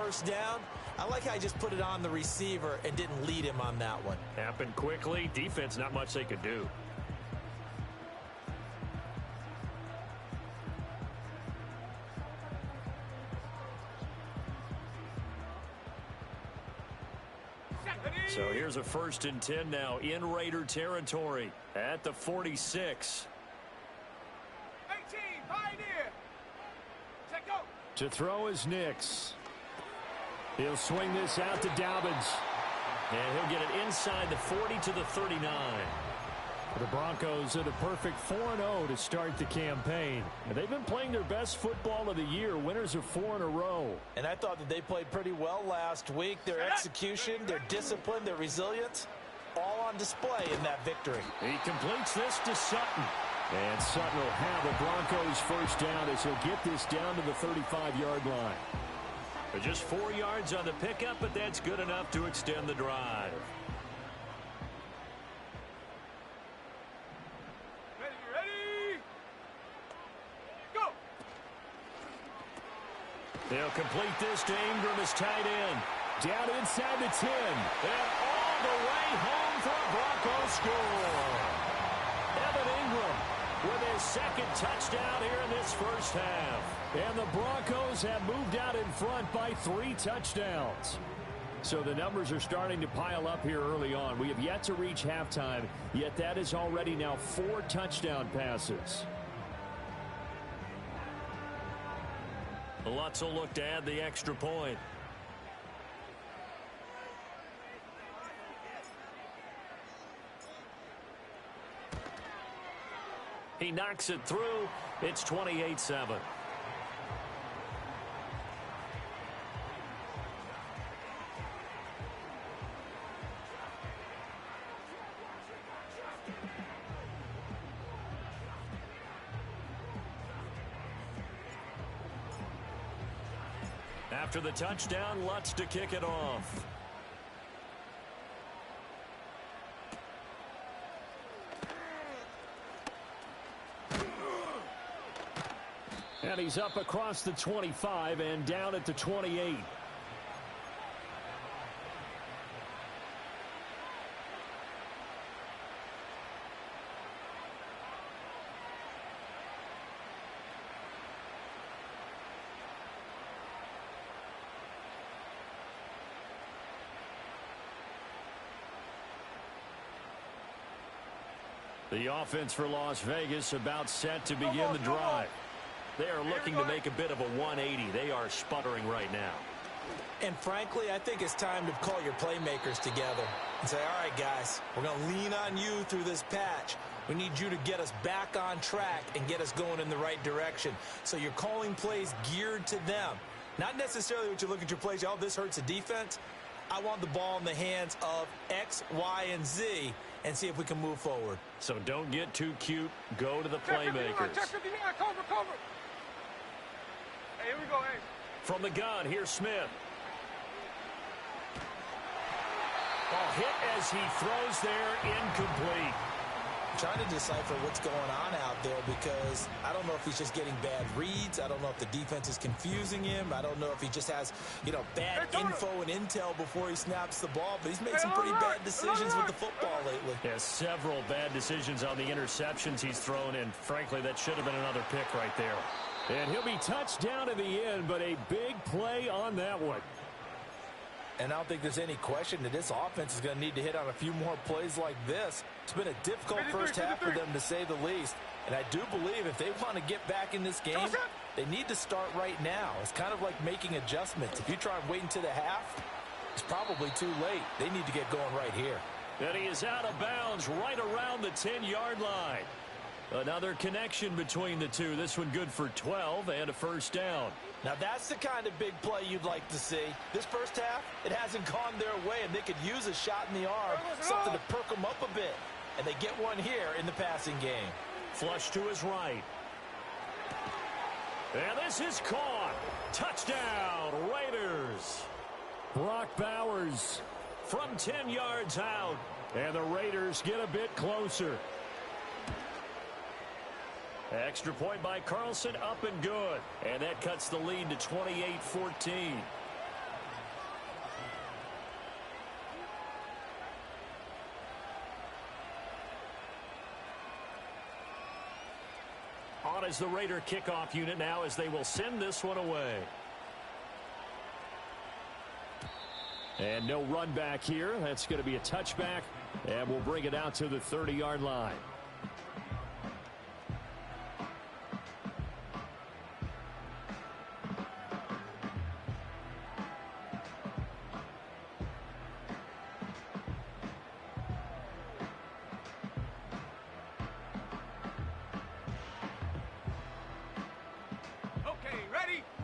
first down. I like how he just put it on the receiver and didn't lead him on that one. Happened quickly. Defense, not much they could do. So here's a 1st and 10 now in Raider territory at the 46. 18, Pioneer. Check go. To throw is Nix. He'll swing this out to Dobbins. And he'll get it inside the 40 to the 39. The Broncos are the perfect 4-0 to start the campaign. And they've been playing their best football of the year, winners of 4 in a row. And I thought that they played pretty well last week. Their execution, their discipline, their resilience, all on display in that victory. He completes this to Sutton. And Sutton will have the Broncos first down as he'll get this down to the 35-yard line. But just 4 yards on the pickup, but that's good enough to extend the drive. Ready. Go. They'll complete this to Ingram as tight end. Down inside the 10. And all the way home for a Broncos score. Evan Ingram with his 2nd touchdown here in this first half. And the Broncos have moved out in front by 3 touchdowns. So the numbers are starting to pile up here early on. We have yet to reach halftime, yet that is already now 4 touchdown passes. Lutz will look to add the extra point. He knocks it through. It's 28-7. After the touchdown, Lutz to kick it off. And he's up across the 25 and down at the 28. The offense for Las Vegas about set to begin the drive. They are looking to make a bit of a 180. They are sputtering right now. And frankly, I think it's time to call your playmakers together and say, all right, guys, we're going to lean on you through this patch. We need you to get us back on track and get us going in the right direction. So you're calling plays geared to them. Not necessarily what you look at your plays, oh, this hurts the defense. I want the ball in the hands of X, Y, and Z and see if we can move forward. So don't get too cute. Go to the playmakers. Check 59, cover. Hey, here we go, hey. From the gun, here's Smith. Ball hit as he throws there, incomplete. I'm trying to decipher what's going on out there because I don't know if he's just getting bad reads. I don't know if the defense is confusing him. I don't know if he just has, bad info and intel before he snaps the ball. But he's made some pretty bad decisions with the football lately. Has several bad decisions on the interceptions he's thrown, and frankly, that should have been another pick right there. And he'll be touched down at the end, but a big play on that one. And I don't think there's any question that this offense is going to need to hit on a few more plays like this. It's been a difficult first half for them, to say the least. And I do believe if they want to get back in this game, they need to start right now. It's kind of like making adjustments. If you try and wait until the half, it's probably too late. They need to get going right here. And he is out of bounds right around the 10-yard line. Another connection between the two. This one good for 12 and a first down. Now that's the kind of big play you'd like to see. This first half, it hasn't gone their way, and they could use a shot in the arm, something to perk them up a bit. And they get one here in the passing game. Flush to his right. And this is caught. Touchdown, Raiders. Brock Bowers from 10 yards out. And the Raiders get a bit closer. Extra point by Carlson, up and good. And that cuts the lead to 28-14. as the Raider kickoff unit now as they will send this one away. And no run back here. That's going to be a touchback, and we'll bring it out to the 30-yard line.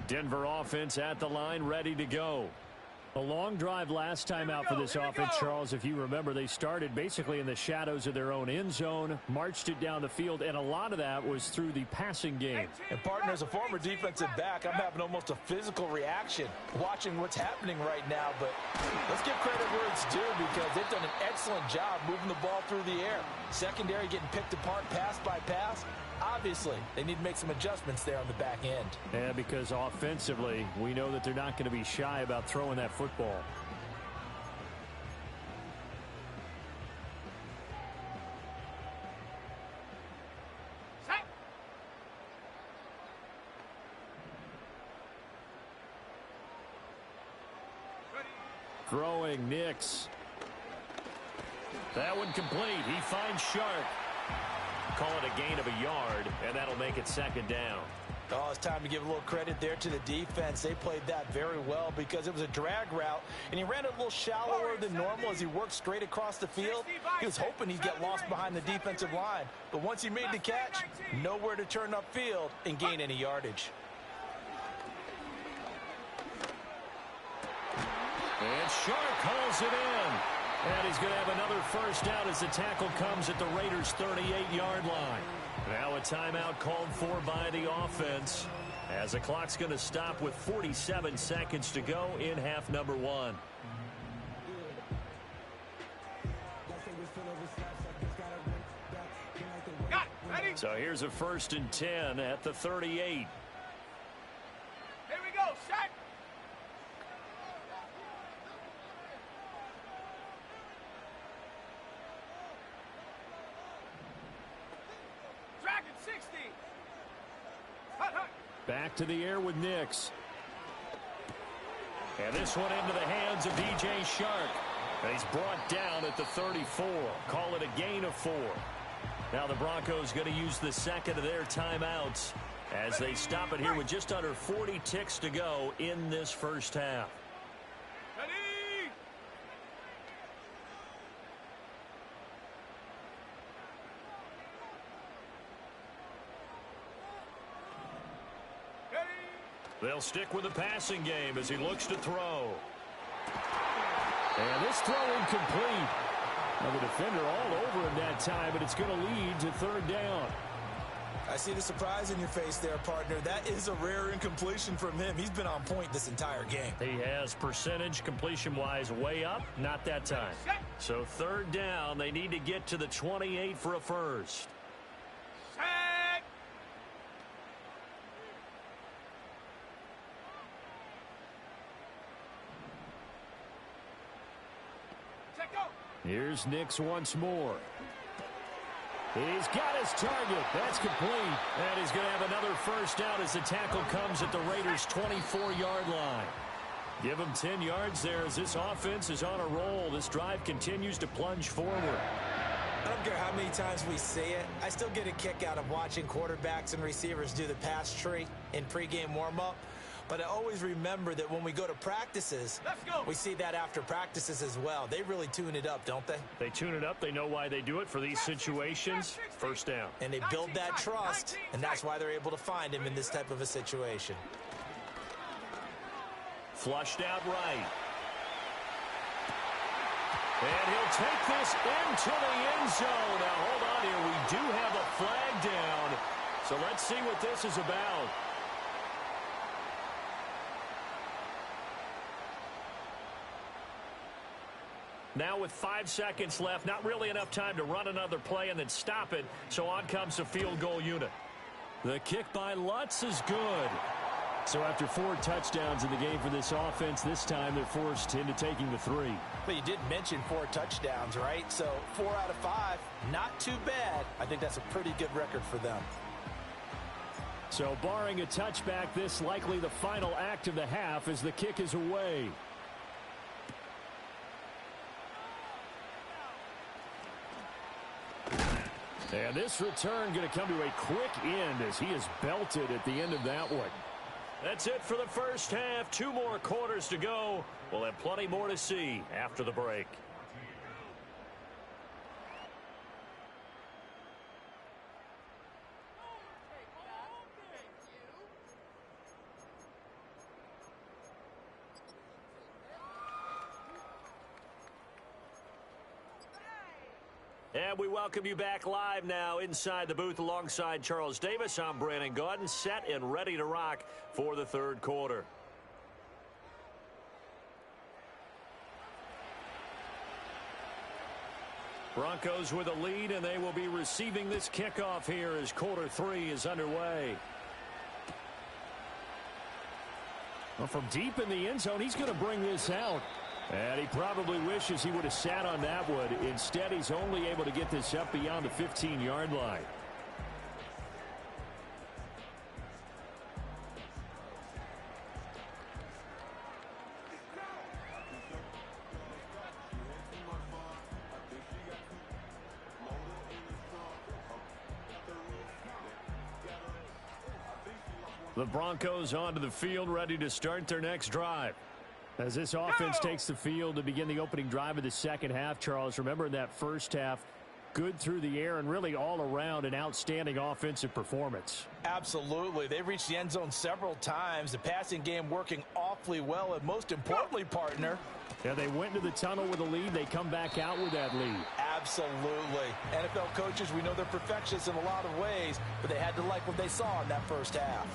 Denver offense at the line, ready to go. A long drive last time out for this offense, Charles. If you remember, they started basically in the shadows of their own end zone, marched it down the field, and a lot of that was through the passing game. And, partner, as a former defensive back, I'm having almost a physical reaction watching what's happening right now. But let's give credit where it's due because they've done an excellent job moving the ball through the air. Secondary getting picked apart pass by pass. Obviously, they need to make some adjustments there on the back end. Yeah, because offensively, we know that they're not going to be shy about throwing that football. Set. Ready. Throwing, Nix. That one complete. He finds Shark. Call it a gain of a yard, and that'll make it second down. Oh, it's time to give a little credit there to the defense. They played that very well because it was a drag route, and he ran it a little shallower than normal as he worked straight across the field. He was hoping he'd get lost behind the defensive line, but once he made the catch, nowhere to turn upfield and gain any yardage. And Shark hauls it in. And he's going to have another first down as the tackle comes at the Raiders' 38-yard line. Now a timeout called for by the offense as the clock's going to stop with 47 seconds to go in half number one. So here's a 1st and 10 at the 38. Here we go, set. Dragon 60. Hut, hut. Back to the air with Nix. And this one into the hands of DJ Shark. And he's brought down at the 34. Call it a gain of 4. Now the Broncos going to use the second of their timeouts as they stop it here with just under 40 ticks to go in this first half. Ready. Ready. They'll stick with the passing game as he looks to throw. And this throw incomplete. Now the defender all over him that time, but it's going to lead to 3rd down. I see the surprise in your face there, partner. That is a rare incompletion from him. He's been on point this entire game. He has percentage completion-wise way up, not that time. So 3rd down, they need to get to the 28 for a first. Set. Check go. Here's Nix once more. He's got his target. That's complete. And he's going to have another first down as the tackle comes at the Raiders' 24-yard line. Give him 10 yards there as this offense is on a roll. This drive continues to plunge forward. I don't care how many times we see it. I still get a kick out of watching quarterbacks and receivers do the pass tree in pregame warm-up. But I always remember that when we go to practices, we see that after practices as well. They really tune it up, don't they? They tune it up. They know why they do it for these situations. First down. And they build that trust, and that's why they're able to find him in this type of a situation. Flushed out right. And he'll take this into the end zone. Now, hold on here. We do have a flag down. So let's see what this is about. Now with 5 seconds left, not really enough time to run another play and then stop it. So on comes the field goal unit. The kick by Lutz is good. So after 4 touchdowns in the game for this offense, this time they're forced into taking the 3. But you did mention 4 touchdowns, right? So 4 out of 5, not too bad. I think that's a pretty good record for them. So barring a touchback, this likely the final act of the half as the kick is away. And this return going to come to a quick end as he is belted at the end of that one. That's it for the first half. 2 more quarters to go. We'll have plenty more to see after the break. And we welcome you back live now inside the booth alongside Charles Davis. I'm Brandon Gaudin, set and ready to rock for the third quarter. Broncos with a lead, and they will be receiving this kickoff here as quarter 3 is underway. Well, from deep in the end zone, he's going to bring this out. And he probably wishes he would have sat on that one. Instead, he's only able to get this up beyond the 15-yard line. The Broncos onto the field, ready to start their next drive. As this offense takes the field to begin the opening drive of the second half, Charles, remember in that first half, good through the air and really all around an outstanding offensive performance. Absolutely. They've reached the end zone several times. The passing game working awfully well, and most importantly, partner. Yeah, they went into the tunnel with a lead. They come back out with that lead. Absolutely. NFL coaches, we know they're perfectionists in a lot of ways, but they had to like what they saw in that first half.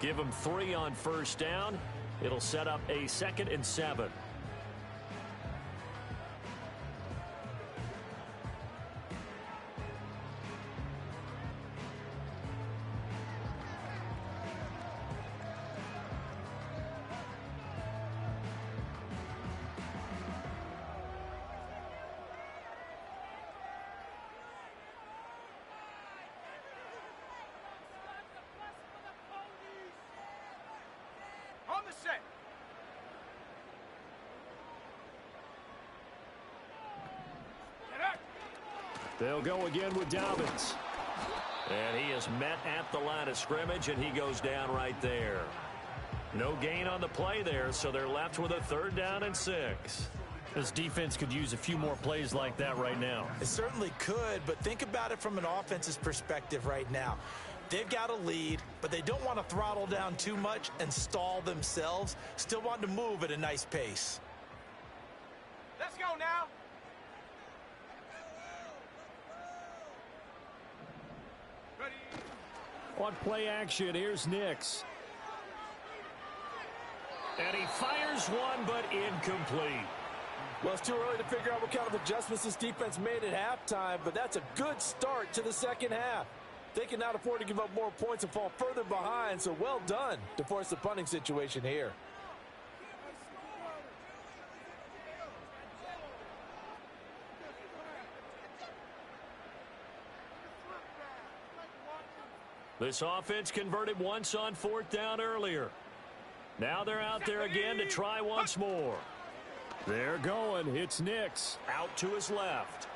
Give them 3 on first down. It'll set up a 2nd and 7. On the set. Get up. They'll go again with Dobbins. And he is met at the line of scrimmage, and he goes down right there. No gain on the play there, so they're left with a 3rd down and 6. This defense could use a few more plays like that right now. It certainly could, but think about it from an offense's perspective right now. They've got a lead, but they don't want to throttle down too much and stall themselves. Still want to move at a nice pace. Let's go now. Ready. On play action, here's Nix. And he fires one, but incomplete. Well, it's too early to figure out what kind of adjustments this defense made at halftime, but that's a good start to the second half. They cannot afford to give up more points and fall further behind, so well done to force the punting situation here. This offense converted once on 4th down earlier. Now they're out there again to try once more. They're going. It's Nix out to his left.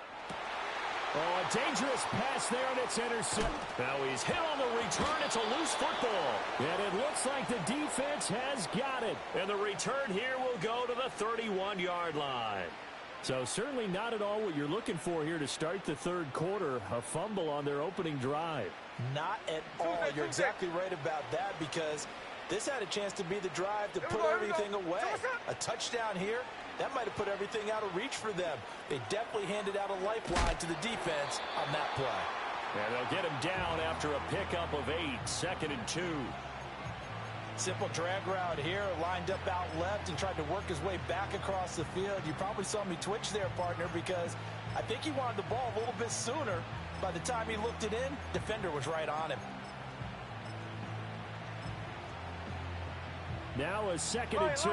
Oh, a dangerous pass there, and it's intercepted. Now he's hit on the return. It's a loose football. And it looks like the defense has got it. And the return here will go to the 31-yard line. So certainly not at all what you're looking for here to start the third quarter. A fumble on their opening drive. Not at all. You're exactly right about that, because this had a chance to be the drive to put everything away. A touchdown here, that might have put everything out of reach for them. They definitely handed out a lifeline to the defense on that play. And they'll get him down after a pickup of 8, 2nd and 2. Simple drag route here, lined up out left and tried to work his way back across the field. You probably saw me twitch there, partner, because I think he wanted the ball a little bit sooner. By the time he looked it in, defender was right on him. Now a 2nd and 2.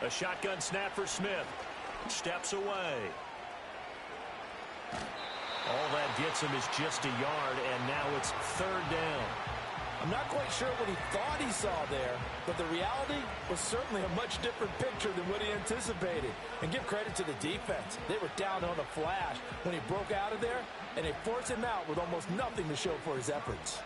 A shotgun snap for Smith. Steps away. All that gets him is just a yard, and now it's third down. I'm not quite sure what he thought he saw there, but the reality was certainly a much different picture than what he anticipated. And give credit to the defense. They were down on a flash when he broke out of there, and they forced him out with almost nothing to show for his efforts.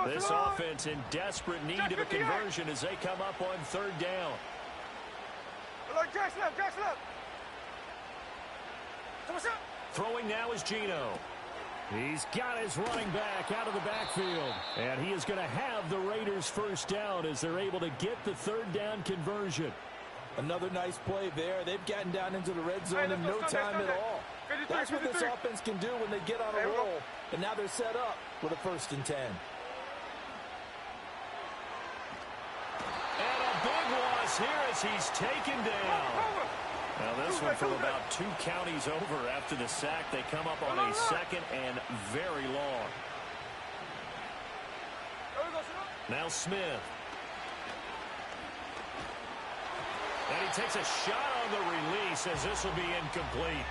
This offense in desperate need of a conversion as they come up on third down. Throwing now is Gino. He's got his running back out of the backfield. And he is going to have the Raiders first down as they're able to get the third down conversion. Another nice play there. They've gotten down into the red zone in no time at all. That's what this offense can do when they get on a roll. And now they're set up with a 1st and 10. And a big loss here as he's taken down. Now this one from about 2 counties over after the sack. They come up on a 2nd and very long. Now Smith. And he takes a shot on the release as this will be incomplete.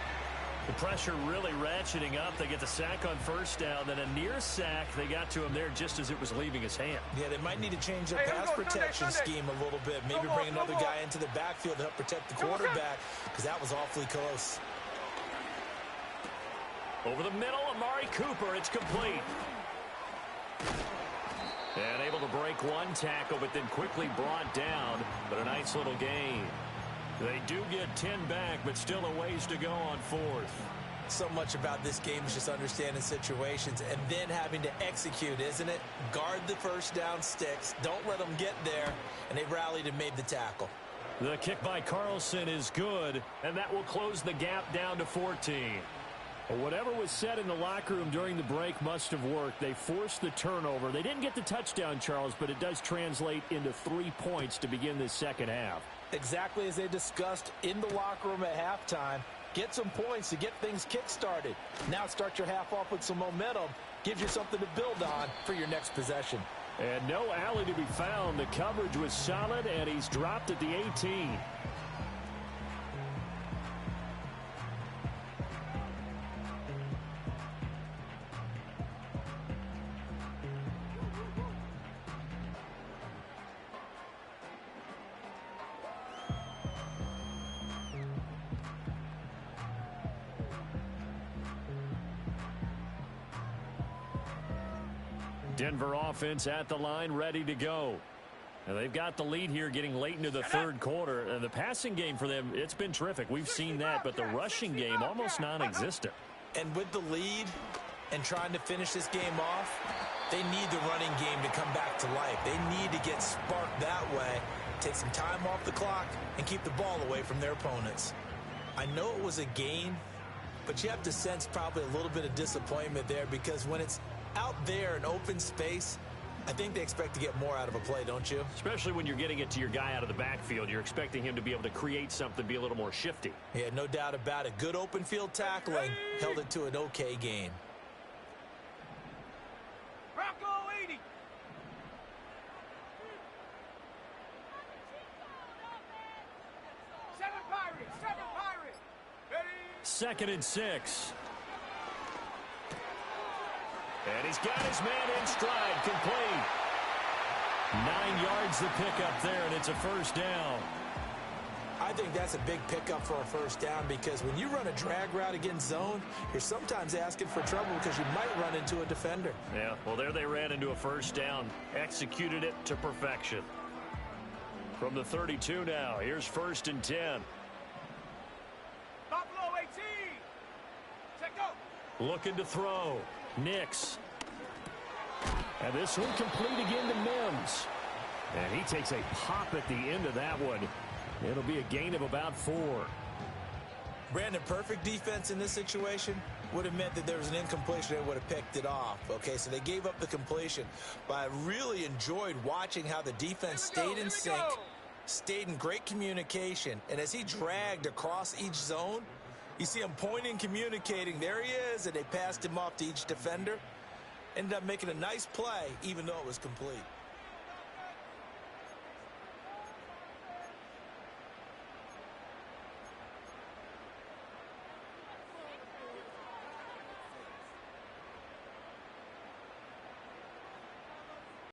The pressure really ratcheting up. They get the sack on 1st down. Then a near sack. They got to him there just as it was leaving his hand. Yeah, they might need to change their pass protection scheme a little bit. Maybe bring another guy into the backfield to help protect the quarterback, because that was awfully close. Over the middle, Amari Cooper. It's complete. And able to break one tackle, but then quickly brought down. But a nice little gain. They do get 10 back, but still a ways to go on 4th. So much about this game is just understanding situations and then having to execute, isn't it? Guard the 1st down sticks. Don't let them get there. And they rallied and made the tackle. The kick by Carlson is good, and that will close the gap down to 14. Well, whatever was said in the locker room during the break must have worked. They forced the turnover. They didn't get the touchdown, Charles, but it does translate into 3 points to begin this second half. Exactly as they discussed in the locker room at halftime. Get some points to get things kick-started. Now start your half off with some momentum. Gives you something to build on for your next possession. And no alley to be found. The coverage was solid, and he's dropped at the 18. Denver offense at the line, ready to go. Now they've got the lead here getting late into the 3rd quarter. The passing game for them, it's been terrific. We've seen that, but the rushing game almost non-existent. And with the lead and trying to finish this game off, they need the running game to come back to life. They need to get sparked that way, take some time off the clock, and keep the ball away from their opponents. I know it was a gain, but you have to sense probably a little bit of disappointment there, because when it's out there in open space, I think they expect to get more out of a play, don't you? Especially when you're getting it to your guy out of the backfield. You're expecting him to be able to create something, be a little more shifty. Yeah, no doubt about it. Good open field tackling. Held it to an okay gain. Bronco 80. Seven Pirates. Ready? 2nd and 6. And he's got his man in stride, complete. 9 yards the pickup there, and it's a 1st down. I think that's a big pickup for a 1st down, because when you run a drag route against zone, you're sometimes asking for trouble because you might run into a defender. Yeah, well, there they ran into a 1st down. Executed it to perfection. From the 32 now, here's 1st and 10. Buffalo 18. Check go. Looking to throw. Nix. And this one complete again to Mims. And he takes a pop at the end of that one. It'll be a gain of about 4. Brandon, perfect defense in this situation would have meant that there was an incompletion. They would have picked it off. Okay, so they gave up the completion. But I really enjoyed watching how the defense stayed in sync, stayed in great communication. And as he dragged across each zone, you see him pointing, communicating. There he is, and they passed him off to each defender. Ended up making a nice play, even though it was complete.